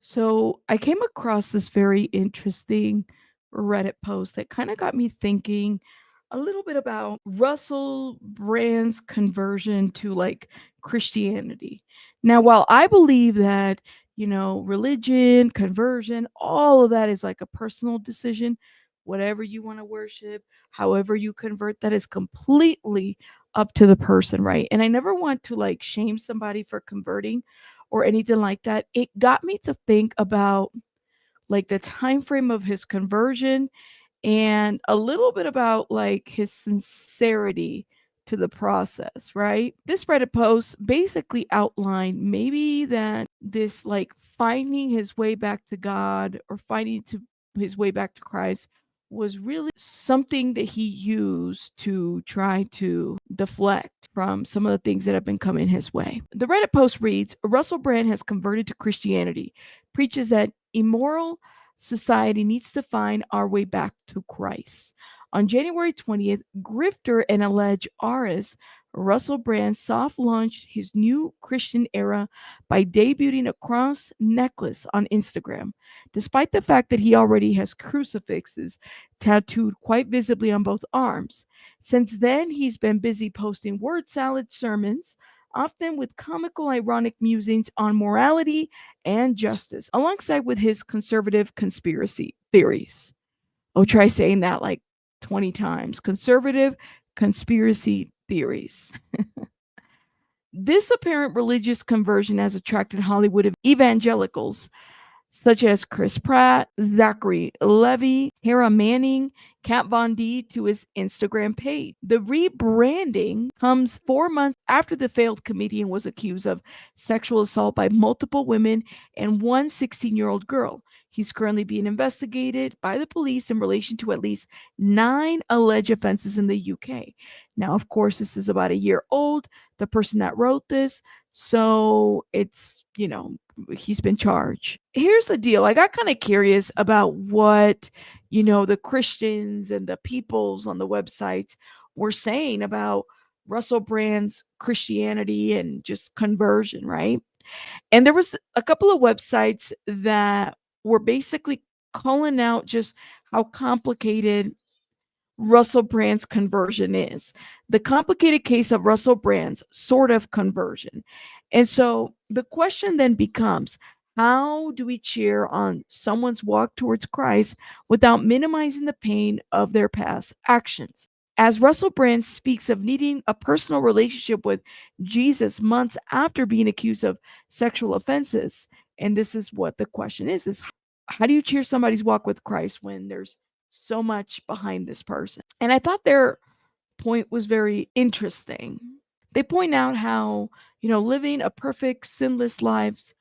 So I came across this very interesting Reddit post that kind of got me thinking a little bit about Russell Brand's conversion to Christianity. Now, while I believe that, religion, conversion, all of that is like a personal decision, whatever you want to worship, however you convert, that is completely up to the person, right? And I never want to shame somebody for converting or anything like that. It got me to think about the time frame of his conversion and a little bit about his sincerity to the process, right? This Reddit post basically outlined maybe that this finding his way back to God or finding to his way back to Christ was really something that he used to try to deflect from some of the things that have been coming his way. The Reddit post reads, Russell Brand has converted to Christianity, preaches that immoral society needs to find our way back to Christ. On January 20th, grifter and alleged artist Russell Brand soft launched his new Christian era by debuting a cross necklace on Instagram, despite the fact that he already has crucifixes tattooed quite visibly on both arms. Since then, he's been busy posting word salad sermons, often with comical, ironic musings on morality and justice, alongside with his conservative conspiracy theories. Oh, try saying that like 20 times. Conservative conspiracy theories. This apparent religious conversion has attracted Hollywood evangelicals such as Chris Pratt, Zachary Levi, Tara Manning, Kat Von D to his Instagram page. The rebranding comes 4 months after the failed comedian was accused of sexual assault by multiple women and one 16-year-old girl. He's currently being investigated by the police in relation to at least 9 alleged offenses in the UK. Now, of course, this is about a year old, the person that wrote this. So it's, he's been charged. Here's the deal. I got kind of curious about what, the Christians and the peoples on the websites were saying about Russell Brand's Christianity and just conversion, right? And there was a couple of websites that were basically calling out just how complicated Russell Brand's conversion is. The complicated case of Russell Brand's sort of conversion. And so the question then becomes, how do we cheer on someone's walk towards Christ without minimizing the pain of their past actions? As Russell Brand speaks of needing a personal relationship with Jesus months after being accused of sexual offenses, and this is what the question is how do you cheer somebody's walk with Christ when there's so much behind this person? And I thought their point was very interesting. They point out how, living a perfect, sinless lives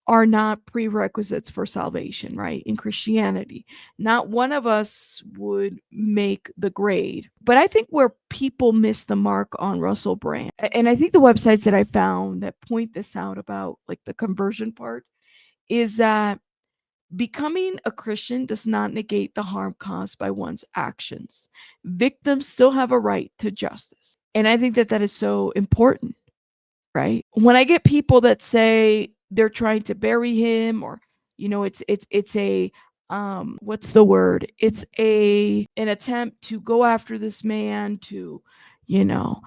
are not prerequisites for salvation, right? In Christianity, not one of us would make the grade. But I think where people miss the mark on Russell Brand, and I think the websites that I found that point this out about the conversion part, is that becoming a Christian does not negate the harm caused by one's actions. Victims still have a right to justice. And I think that that is so important, right? When I get people that say they're trying to bury him or it's a what's the word? It's an attempt to go after this man to, you know,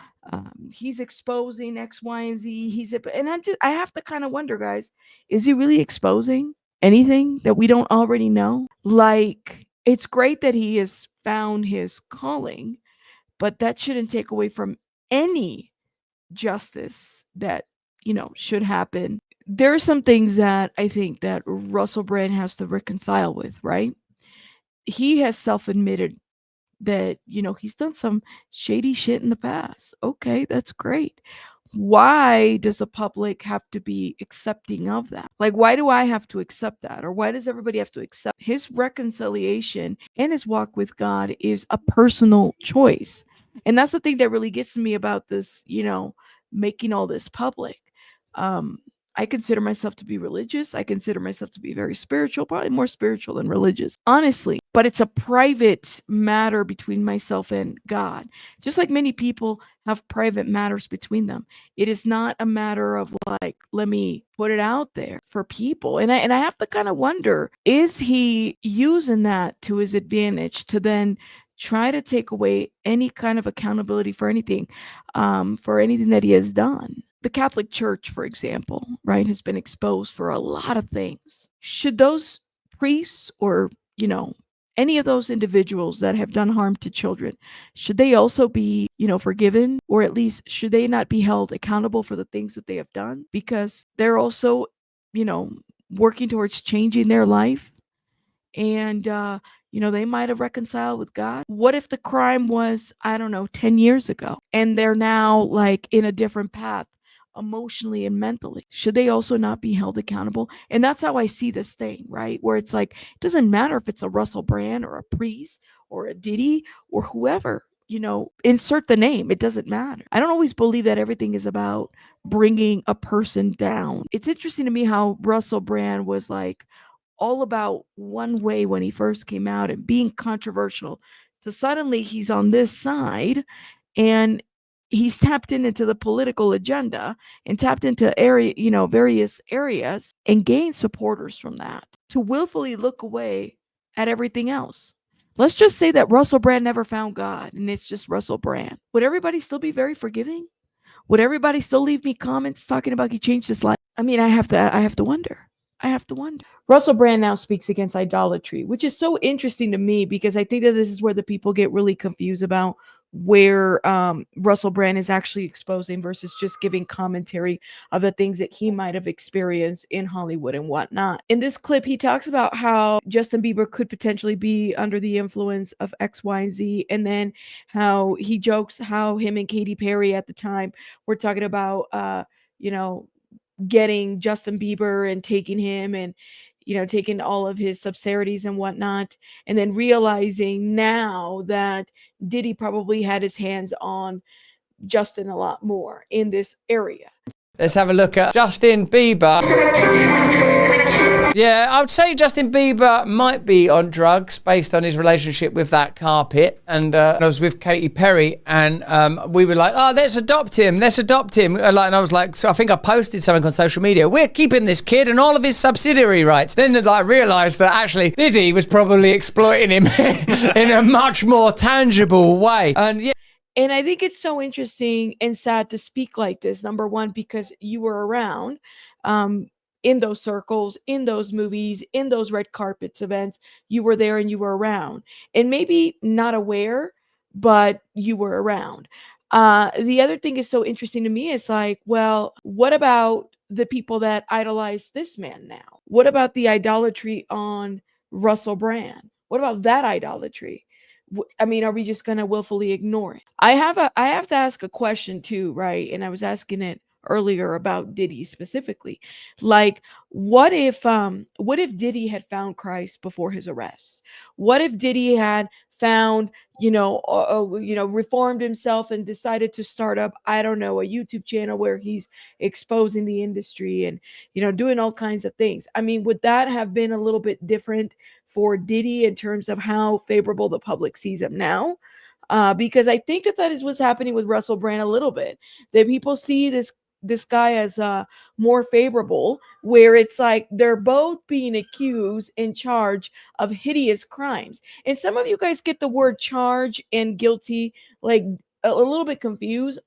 he's exposing X, Y, and Z. And I have to kind of wonder, guys, is he really exposing anything that we don't already know? It's great that he has found his calling, but that shouldn't take away from any justice that, should happen. There are some things that I think that Russell Brand has to reconcile with, right? He has self-admitted that, he's done some shady shit in the past. Okay, that's great. Why does the public have to be accepting of that? Why do I have to accept that? Or why does everybody have to accept his reconciliation and his walk with God is a personal choice? And that's the thing that really gets me about this, making all this public. Um, I consider myself to be religious. I consider myself to be very spiritual, probably more spiritual than religious, honestly. But it's a private matter between myself and God. Just like many people have private matters between them. It is not a matter of like, let me put it out there for people. And I have to kind of wonder, is he using that to his advantage to then try to take away any kind of accountability for anything that he has done? The Catholic Church, for example, right, has been exposed for a lot of things. Should those priests or, any of those individuals that have done harm to children, should they also be, forgiven? Or at least should they not be held accountable for the things that they have done? Because they're also, you know, working towards changing their life and they might have reconciled with God. What if the crime was, I don't know, 10 years ago and they're now like in a different path emotionally and mentally? Should they also not be held accountable? And that's how I see this thing, right? Where it's like, it doesn't matter if it's a Russell Brand or a Priest or a Diddy or whoever, insert the name. It doesn't matter. I don't always believe that everything is about bringing a person down. It's interesting to me how Russell Brand was like all about one way when he first came out and being controversial, to suddenly he's on this side and he's tapped into the political agenda and tapped into various areas and gained supporters from that, to willfully look away at everything else. Let's just say that Russell Brand never found God and it's just Russell Brand. Would everybody still be very forgiving? Would everybody still leave me comments talking about he changed his life? I mean, I have to wonder. I have to wonder. Russell Brand now speaks against idolatry, which is so interesting to me because I think that this is where the people get really confused about where Russell Brand is actually exposing versus just giving commentary of the things that he might have experienced in Hollywood and whatnot. In this clip, he talks about how Justin Bieber could potentially be under the influence of X, Y, and Z, and then how he jokes how him and Katy Perry at the time were talking about, getting Justin Bieber and taking him and taking all of his subsidiaries and whatnot, and then realizing now that Diddy probably had his hands on Justin a lot more in this area. Let's have a look at Justin Bieber. Yeah, I would say Justin Bieber might be on drugs based on his relationship with that carpet. And I was with Katy Perry and we were like, oh, let's adopt him. And I was like, so I think I posted something on social media. We're keeping this kid and all of his subsidiary rights. Then I realised that actually Diddy was probably exploiting him in a much more tangible way. And yeah. And I think it's so interesting and sad to speak like this. Number one, because you were around in those circles, in those movies, in those red carpets events. You were there and you were around. And maybe not aware, but you were around. The other thing is so interesting to me is like, well, what about the people that idolize this man now? What about the idolatry on Russell Brand? What about that idolatry? I mean, are we just going to willfully ignore it? I have to ask a question too, right? And I was asking it earlier about Diddy specifically. Like, what if Diddy had found Christ before his arrest? What if Diddy had found, reformed himself and decided to start up, I don't know, a YouTube channel where he's exposing the industry and, doing all kinds of things? I mean, would that have been a little bit different for Diddy in terms of how favorable the public sees him now? Because I think that is what's happening with Russell Brand a little bit, that people see this guy as more favorable, where it's like they're both being accused and charged of hideous crimes. And some of you guys get the word charge and guilty like a little bit confused.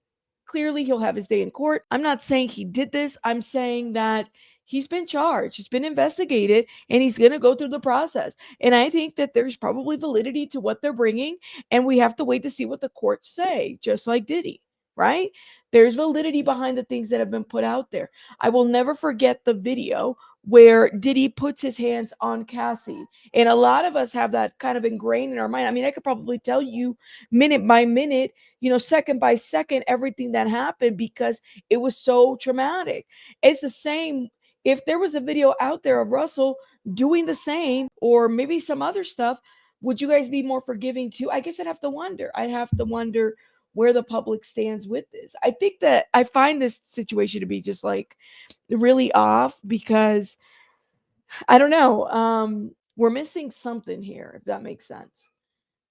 Clearly, he'll have his day in court. I'm not saying he did this. I'm saying that he's been charged, he's been investigated, and he's going to go through the process. And I think that there's probably validity to what they're bringing, and we have to wait to see what the courts say, just like Diddy, right? There's validity behind the things that have been put out there. I will never forget the video where Diddy puts his hands on Cassie. And a lot of us have that kind of ingrained in our mind. I mean, I could probably tell you minute by minute, second by second, everything that happened because it was so traumatic. It's the same. If there was a video out there of Russell doing the same or maybe some other stuff, would you guys be more forgiving too? I guess I'd have to wonder. where the public stands with this. I think that I find this situation to be just like really off because I don't know. We're missing something here, if that makes sense.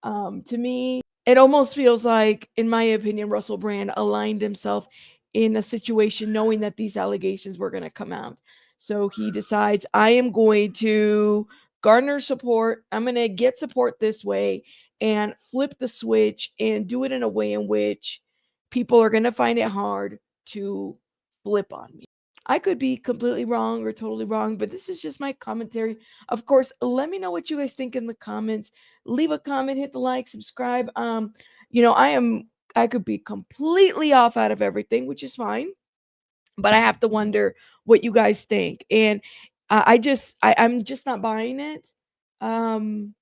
To me, it almost feels like, in my opinion, Russell Brand aligned himself in a situation knowing that these allegations were going to come out. So he decides, I am going to garner support. I'm going to get support this way and flip the switch and do it in a way in which people are going to find it hard to flip on me. I could be completely wrong or totally wrong, but this is just my commentary. Of course, let me know what you guys think in the comments. Leave a comment, hit the like, subscribe. I could be completely off out of everything, which is fine, but I have to wonder what you guys think. And I'm just not buying it. Um,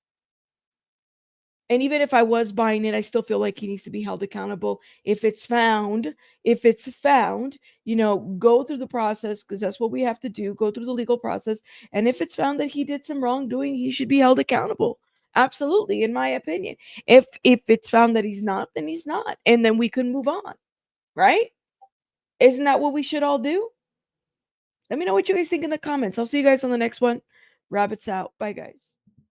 and even if I was buying it, I still feel like he needs to be held accountable. If it's found, go through the process because that's what we have to do, go through the legal process. And if it's found that he did some wrongdoing, he should be held accountable. Absolutely, in my opinion. If it's found that he's not, then he's not. And then we can move on, right? Isn't that what we should all do? Let me know what you guys think in the comments. I'll see you guys on the next one. Rabbits out. Bye, guys.